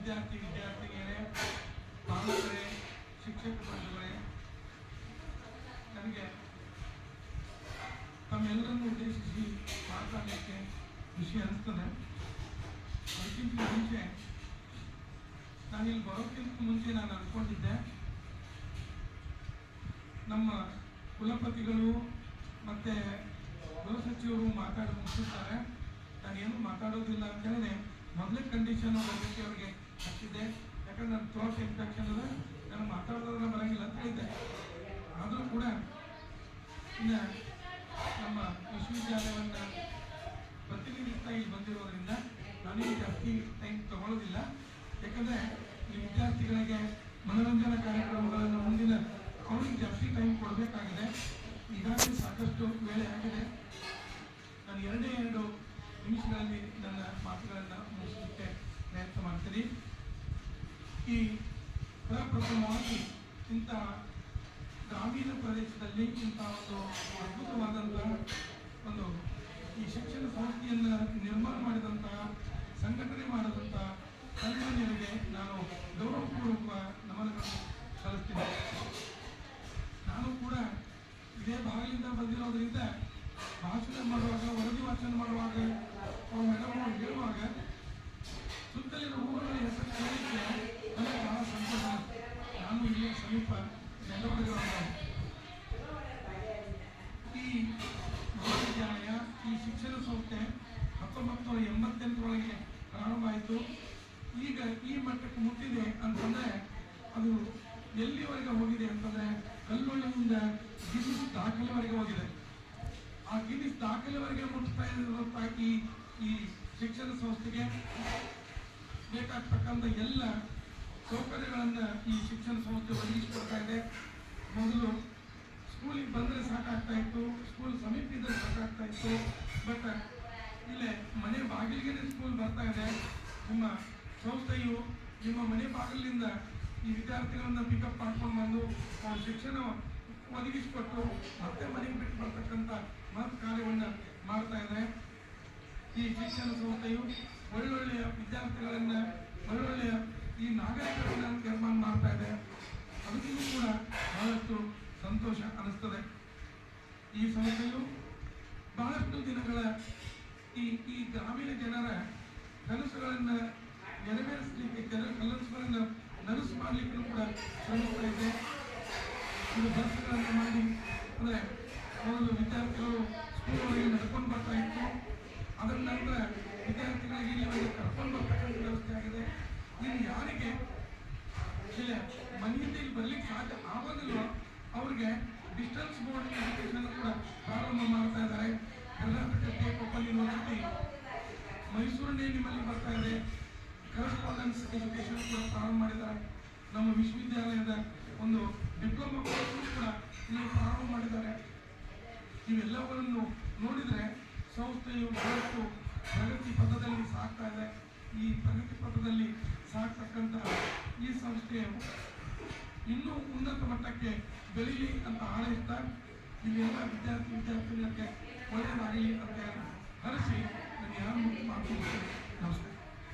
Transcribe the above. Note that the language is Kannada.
ವಿದ್ಯಾರ್ಥಿನಿಯರೇ, ಪಾಲಕರೇ, ಶಿಕ್ಷಕ ಬಂಧುಗಳೇ, ನನಗೆ ತಮ್ಮೆಲ್ಲರನ್ನು ಉದ್ದೇಶಿಸಿ ಮಾತಾಡಲಿಕ್ಕೆ ಖುಷಿ ಅನಿಸ್ತದೆ. ಅದಕ್ಕಿಂತ ಮುಂಚೆ ನಾನಿಲ್ಲಿ ಬರೋಕ್ಕಿಂತ ಮುಂಚೆ ನಾನು ಅಂದ್ಕೊಂಡಿದ್ದೆ, ನಮ್ಮ ಕುಲಪತಿಗಳು ಮತ್ತು ಗೃಹ ಸಚಿವರು ಮಾತಾಡಿ ಮುಗಿಸುತ್ತಾರೆ, ನಾನೇನು ಮಾತಾಡೋದಿಲ್ಲ ಅಂತ ಹೇಳಿದ್ರೆ ಮೊದಲೇ ಕಂಡೀಷನ್ ಬರಲಿಕ್ಕೆ ಅವರಿಗೆ ಹಚ್ಚಿದ್ದೆ. ಯಾಕಂದ್ರೆ ನನ್ನ ಥ್ರೋಟ್ ಇನ್ಫೆಕ್ಷನ್ ಅದ, ನಾನು ಮಾತಾಡೋದ್ರೆ ಬರೋಂಗಿಲ್ಲ ಅಂತ ಹೇಳಿದ್ದೆ. ಆದರೂ ಕೂಡ ಇನ್ನು ನಮ್ಮ ವಿಶ್ವವಿದ್ಯಾಲಯವನ್ನು ಪ್ರತಿನಿಧಿಸ್ತಾ ಇಲ್ಲಿ ಬಂದಿರೋದ್ರಿಂದ ನಾನೇನು ಜಾಸ್ತಿ ಟೈಮ್ ತಗೊಳ್ಳೋದಿಲ್ಲ. ಯಾಕಂದರೆ ಈ ವಿದ್ಯಾರ್ಥಿಗಳಿಗೆ ಮನೋರಂಜನಾ ಕಾರ್ಯಕ್ರಮಗಳನ್ನು ಮುಂದಿನ ಅವ್ರಿಗೆ ಜಾಸ್ತಿ ಟೈಮ್ ಕೊಡಬೇಕಾಗಿದೆ. ಈಗಾಗಲೇ ಸಾಕಷ್ಟು ವೇಳೆ ಆಗಿದೆ. ನಾನು 2 ನಿಮಿಷಗಳಲ್ಲಿ ನನ್ನ ಮಾತುಗಳನ್ನು ಮುಗಿಸಲಿಕ್ಕೆ ಪ್ರಯತ್ನ ಮಾಡ್ತೀನಿ. ಈ ಪ್ರಪ್ರಥಮವಾಗಿ ಇಂಥ ಗ್ರಾಮೀಣ ಪ್ರದೇಶದಲ್ಲಿ ಇಂಥ ಒಂದು ಅದ್ಭುತವಾದಂತಹ ಒಂದು ಈ ಶಿಕ್ಷಣ ಸಂಸ್ಥೆಯನ್ನು ನಿರ್ಮಾಣ ಮಾಡಿದಂತಹ, ಸಂಘಟನೆ ಮಾಡಿದಂತಹ ಸನ್ಮಾನ್ಯರಿಗೆ ನಾನು ಗೌರವಪೂರ್ವಕ ನಮನಗಳನ್ನು ಸಲ್ಲಿಸ್ತೀನಿ. ನಾನು ಕೂಡ ಇದೇ ಭಾಗದಿಂದ ಬಂದಿರೋದ್ರಿಂದ ಭಾಷಣ ಮಾಡುವಾಗ, ವರದಿ ವಾಚನ ಮಾಡುವಾಗ, ಅವ್ರ ಮೇಡಮ್ ಅವರು ಹೇಳುವಾಗ ಸುತ್ತಲಿನ ಊರುಗಳ ಹೆಸರು ಕೇಳಲಿಕ್ಕೆ ನನಗೆ ಬಹಳ ಸಂತೋಷ. ನಾನು ಇಲ್ಲಿಯ ಸಮೀಪ ನೆಲವರೆಗೆ ಈ ಮಹಾವಿದ್ಯಾಲಯ, ಈ ಶಿಕ್ಷಣ ಸಂಸ್ಥೆ 1988 ಪ್ರಾರಂಭ ಆಯಿತು. ಈಗ ಈ ಮಟ್ಟಕ್ಕೆ ಮುಟ್ಟಿದೆ ಅಂತಂದರೆ ಅದು ಎಲ್ಲಿವರೆಗೆ ಹೋಗಿದೆ ಅಂತಂದರೆ ಕಲ್ಲೊಳ್ಳಿಯಿಂದ ಗಿನ್ನಿಸ್ ದಾಖಲೆವರೆಗೆ ಹೋಗಿದೆ. ಆ ಗಿನ್ನಿಸ್ ದಾಖಲೆವರೆಗೆ ಮುಟ್ತಾ ಇರೋದಾಗಿ ಈ ಶಿಕ್ಷಣ ಸಂಸ್ಥೆಗೆ ಬೇಕಾಗ್ತಕ್ಕಂಥ ಎಲ್ಲ ಸೌಕರ್ಯಗಳನ್ನು ಈ ಶಿಕ್ಷಣ ಸಂಸ್ಥೆ ಒದಗಿಸಿಕೊಡ್ತಾ ಇದೆ. ಮೊದಲು ಸ್ಕೂಲಿಗೆ ಬಂದರೆ ಸಾಕಾಗ್ತಾ ಇತ್ತು, ಸ್ಕೂಲ್ ಸಮೀಪ ಇದ್ದರೆ ಸಾಕಾಗ್ತಾ ಇತ್ತು. ಬಟ್ ಇಲ್ಲೇ ಮನೆ ಬಾಗಿಲಿಗೆ ಸ್ಕೂಲ್ ಬರ್ತಾ ಇದೆ. ನಿಮ್ಮ ಸಂಸ್ಥೆಯು ನಿಮ್ಮ ಮನೆ ಬಾಗಿಲಿಂದ ಈ ವಿದ್ಯಾರ್ಥಿಗಳನ್ನು ಪಿಕಪ್ ಮಾಡ್ಕೊಂಡು ಬಂದು ಅವ್ರ ಶಿಕ್ಷಣ ಒದಗಿಸಿಕೊಟ್ಟು ಮತ್ತೆ ಮನೆಗೆ ಬಿಟ್ಟು ಬರ್ತಕ್ಕಂಥ ಮಹತ್ ಕಾರ್ಯವನ್ನು ಮಾಡ್ತಾ ಇದೆ. ಈ ಶಿಕ್ಷಣ ಸಂಸ್ಥೆಯು ಒಳ್ಳೊಳ್ಳೆಯ ವಿದ್ಯಾರ್ಥಿಗಳನ್ನು, ಒಳ್ಳೊಳ್ಳೆಯ ಈ ನಾಗರಿಕರನ್ನು ನಿರ್ಮಾಣ ಮಾಡ್ತಾ ಇದೆ. ಅದಕ್ಕೂ ಕೂಡ ಬಹಳಷ್ಟು ಸಂತೋಷ ಅನಿಸ್ತದೆ. ಈ ಸಂಸ್ಥೆಯು ಬಹಳಷ್ಟು ದಿನಗಳ ಈ ಗ್ರಾಮೀಣ ಜನರ ಕನಸುಗಳನ್ನು ನೆರವೇರಿಸಲಿಕ್ಕೆ, ಕನಸುಗಳನ್ನು ನನಸು ಮಾಡಲಿಕ್ಕೂ ಕೂಡ ಶ್ರಮಿಸ್ತಾ ಇದೆ. ಇದು ಬಸ್ಗಳನ್ನು ಮಾಡಿ, ಅಂದರೆ ಮೊದಲು ವಿದ್ಯಾರ್ಥಿಗಳು ಸ್ಕೂಲ್ ಒಳಗೆ ನಡ್ಕೊಂಡು ಬರ್ತಾ ಇತ್ತು. ಅದರ ನಂತರ ವಿದ್ಯಾರ್ಥಿಗಳಿಗೆ ಇಲ್ಲಿವರೆಗೆ ಕರ್ಕೊಂಡು ಬರ್ತಕ್ಕಂಥ ವ್ಯವಸ್ಥೆ ಆಗಿದೆ. ಇನ್ನು ಯಾರಿಗೆ ಇಲ್ಲಿ ಮನೆಯಿಂದ ಇಲ್ಲಿ ಬರ್ಲಿಕ್ಕೆ ಸಾಧ್ಯ ಆಗೋದಿಲ್ವೋ ಅವ್ರಿಗೆ ಡಿಸ್ಟೆನ್ಸ್ ಬೋರ್ಡ್ ಎಜುಕೇಶನ್ ಕೂಡ ಪ್ರಾರಂಭ ಮಾಡ್ತಾ ಇದ್ದಾರೆ. ಕರ್ನಾಟಕ ಸ್ಟೇಟ್ ಓಪನ್ ಯೂನಿವರ್ಸಿಟಿ ಮೈಸೂರಿನಲ್ಲಿ ನಿಮ್ಮಲ್ಲಿ ಬರ್ತಾ ಇದೆ. ಕರೆಸ್ಪಾಂಡೆನ್ಸ್ ಎಜುಕೇಶನ್ ಕೂಡ ಪ್ರಾರಂಭ ಮಾಡಿದ್ದಾರೆ. ನಮ್ಮ ವಿಶ್ವವಿದ್ಯಾಲಯದ ಒಂದು ಡಿಪ್ಲೊಮಾ ಕೋರ್ಸ್ ಕೂಡ ಇಲ್ಲಿ ಪ್ರಾರಂಭ ಮಾಡಿದ್ದಾರೆ. ಇವೆಲ್ಲವನ್ನು ನೋಡಿದರೆ ಸಂಸ್ಥೆಯು ಬಹಳಷ್ಟು ಪ್ರಗತಿ ಪಥದಲ್ಲಿ ಸಾಗ್ತಾ ಇದೆ. ಈ ಪ್ರಗತಿ ಪಥದಲ್ಲಿ ಸಾಗ್ತಕ್ಕಂಥ ಈ ಸಂಸ್ಥೆಯು ಇನ್ನೂ ಉನ್ನತ ಮಟ್ಟಕ್ಕೆ ಬೆಳೀಲಿ ಅಂತ ಹಾರೈಸ್ತಾ, ಇಲ್ಲೆಲ್ಲ ವಿದ್ಯಾರ್ಥಿನಿಯರಿಗೆ ಒಳ್ಳೆಯದಾಗಲಿ ಅಂತ ಹರಿಸಿ ನಾನು ಯಾರು ಮಾತು